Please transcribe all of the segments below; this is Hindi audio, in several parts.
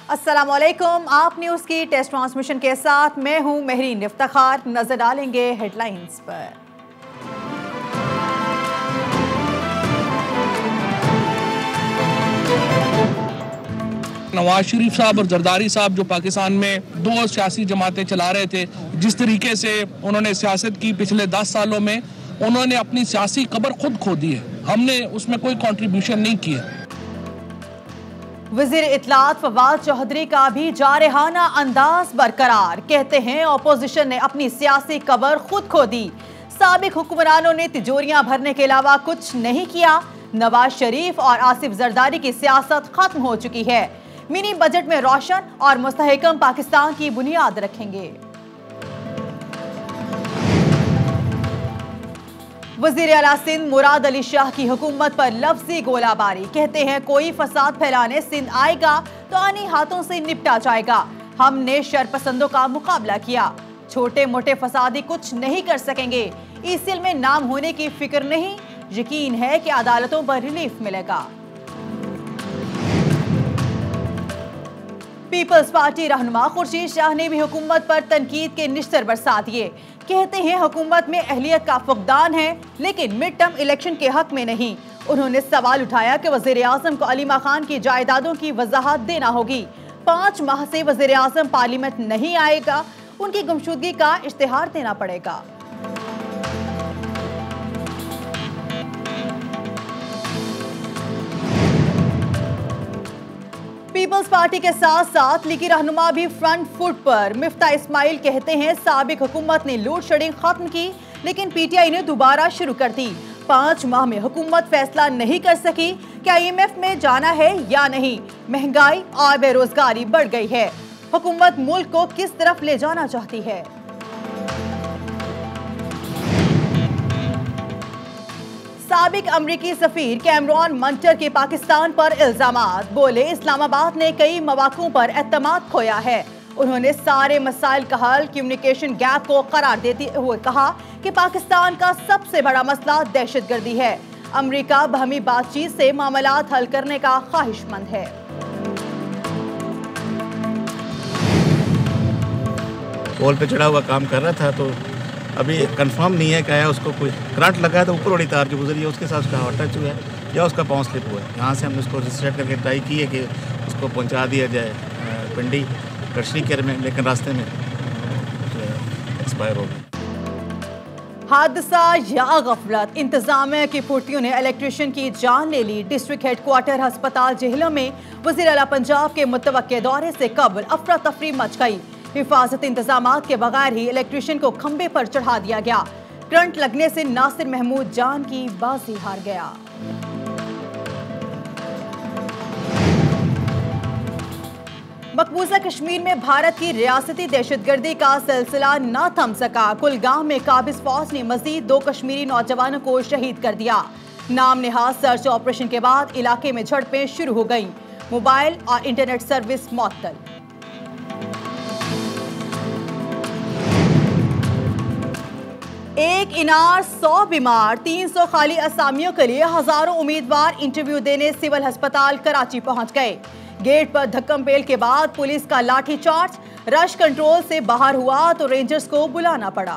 अस्सलामुअलैकुम। आप न्यूज़ की टेस्ट ट्रांसमिशन के साथ मैं हूं महरीन इफ्तिखार। नजर डालेंगे हेडलाइंस पर। नवाज शरीफ साहब और जरदारी साहब जो पाकिस्तान में दो सियासी जमातें चला रहे थे, जिस तरीके से उन्होंने सियासत की पिछले 10 सालों में, उन्होंने अपनी सियासी कब्र खुद खो दी है। हमने उसमें कोई कंट्रीब्यूशन नहीं किया। वज़ीर इत्तलात फवाद चौधरी का भी जारहाना अंदाज बरकरार। कहते हैं अपोजिशन ने अपनी सियासी कब्र खुद खो दी। साबिक हुक्मरानों ने तिजोरियां भरने के अलावा कुछ नहीं किया। नवाज शरीफ और आसिफ जरदारी की सियासत खत्म हो चुकी है। मिनी बजट में रोशन और मुस्तहकम पाकिस्तान की बुनियाद रखेंगे। वज़ीर आला सिंध मुराद अली शाह की हुकूमत पर लफ्जी गोलाबारी। कहते हैं कोई फसाद फैलाने सिंध आएगा तो आनी हाथों से निपटा जाएगा। हमने शरपसंदों का मुकाबला किया, छोटे मोटे फसादी कुछ नहीं कर सकेंगे। ईसीएल में नाम होने की फिक्र नहीं, यकीन है कि अदालतों पर रिलीफ मिलेगा। पीपल्स पार्टी रहनुमा खुर्शीद शाह ने भी हुकूमत पर तनकीद के निश्तर बरसा दिए। कहते हैं हुकूमत में अहलियत का फुकदान है, लेकिन मिड टर्म इलेक्शन के हक में नहीं। उन्होंने सवाल उठाया कि वज़ीर आज़म को अली मां खान की जायदादों की वजाहत देना होगी। 5 माह से वज़ीर आज़म पार्लियामेंट नहीं आएगा, उनकी गुमशुदगी का इश्तिहार देना पड़ेगा। पीपल्स पार्टी के साथ साथ लीगी रहनुमा भी फ्रंट फुट पर। मिफ्ता इस्माइल कहते हैं साबिक हुकूमत ने लोड शेडिंग खत्म की, लेकिन पीटीआई ने दोबारा शुरू कर दी। 5 माह में हुकूमत फैसला नहीं कर सकी कि IMF में जाना है या नहीं। महंगाई और बेरोजगारी बढ़ गई है। हुकूमत मुल्क को किस तरफ ले जाना चाहती है? साबिक अमरीकी सफीर कैमरॉन मंटर के पाकिस्तान पर इल्जामात। बोले इस्लामाबाद ने कई मौक़ों पर एतमाद खोया है। उन्होंने सारे मसाइल का हल कम्युनिकेशन गैप को करार देते हुए कहा कि पाकिस्तान का सबसे बड़ा मसला दहशतगर्दी है। अमरीका बहमी बातचीत से मामलात हल करने का ख्वाहिशमंद है। पोल पे चढ़ा हुआ काम कर रहा था, तो अभी कंफर्म नहीं है क्या है, उसको कोई करंट लगा है तो ऊपर वाली तार जो गुजरी है उसके साथ उसका हॉट टच हुआ है या उसका पाँव स्लिप हुआ है। यहाँ से हमने उसको रिसेट करके ट्राई की है कि उसको पहुँचा दिया जाए पिंडी कशनी केयर में, लेकिन रास्ते में एक्सपायर हो गई। हादसा या गफलत, इंतजामिया की फुर्तियों ने इलेक्ट्रिशियन की जान ले ली। डिस्ट्रिक्ट हेडक्वार्टर अस्पताल जेहलम में वज़ीर आला पंजाब के मुतवक्के दौरे से कबल अफरा तफरी मच गई। हिफाजत इंतजामात के बगैर ही इलेक्ट्रिशियन को खंबे पर चढ़ा दिया गया। करंट लगने से नासिर महमूद जान की बाजी हार गया। मकबूजा कश्मीर में भारत की रियासती दहशतगर्दी का सिलसिला न थम सका। कुलगाम में काबिज फौज ने मजीद 2 कश्मीरी नौजवानों को शहीद कर दिया। नाम नेहाज सर्च ऑपरेशन के बाद इलाके में झड़पें शुरू हो गईं। मोबाइल और इंटरनेट सर्विस मुअत्तल। एक इनार 100 बीमार, 300 खाली असामियों के लिए हजारों उम्मीदवार इंटरव्यू देने सिविल अस्पताल कराची पहुंच गए। गेट पर धक्कम पेल के बाद पुलिस का लाठीचार्ज। रश कंट्रोल से बाहर हुआ तो रेंजर्स को बुलाना पड़ा।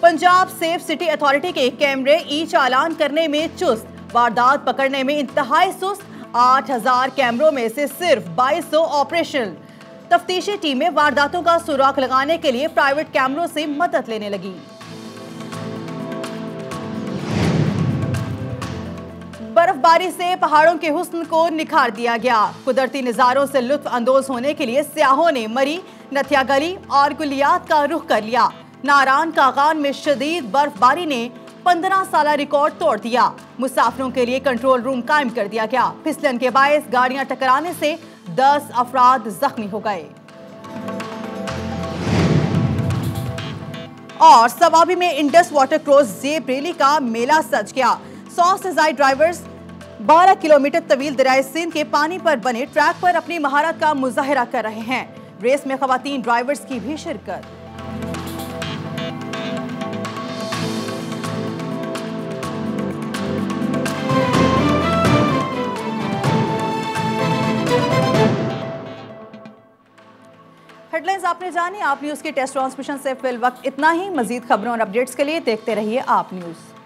पंजाब सेफ सिटी अथॉरिटी के कैमरे ई चालान करने में चुस्त, वारदात पकड़ने में इंतहाई सुस्त। 8000 कैमरों में से सिर्फ 2200 ऑपरेशनल। तफ्तीशी टीमें वारदातों का सुराग लगाने के लिए प्राइवेट कैमरों से मदद लेने लगी। बर्फबारी से पहाड़ों के हुस्न को निखार दिया गया। कुदरती नजारों से लुत्फ अंदोज होने के लिए सियाहों ने मरी, नथिया गली और गुलियात का रुख कर लिया। नारान कागान में शदीद बर्फबारी ने 15 साल रिकॉर्ड तोड़ दिया। मुसाफिरों के लिए कंट्रोल रूम कायम कर दिया गया। फिसलन के बायस गाड़ियां टकराने से 10 अफराद जख्मी हो गए। और सवाबी में इंडस वाटर क्रॉस जेब रैली का मेला सज गया। 100 से ज्यादा ड्राइवर्स 12 किलोमीटर तवील दरियाए सिंध के पानी पर बने ट्रैक पर अपनी महारत का मुजाहिरा कर रहे हैं। रेस में खवातीन ड्राइवर्स की भी शिरकत। आपने जानी। आप न्यूज़ की टेस्ट ट्रांसमिशन से फिल वक्त इतना ही। मजीद खबरों और अपडेट्स के लिए देखते रहिए आप न्यूज़।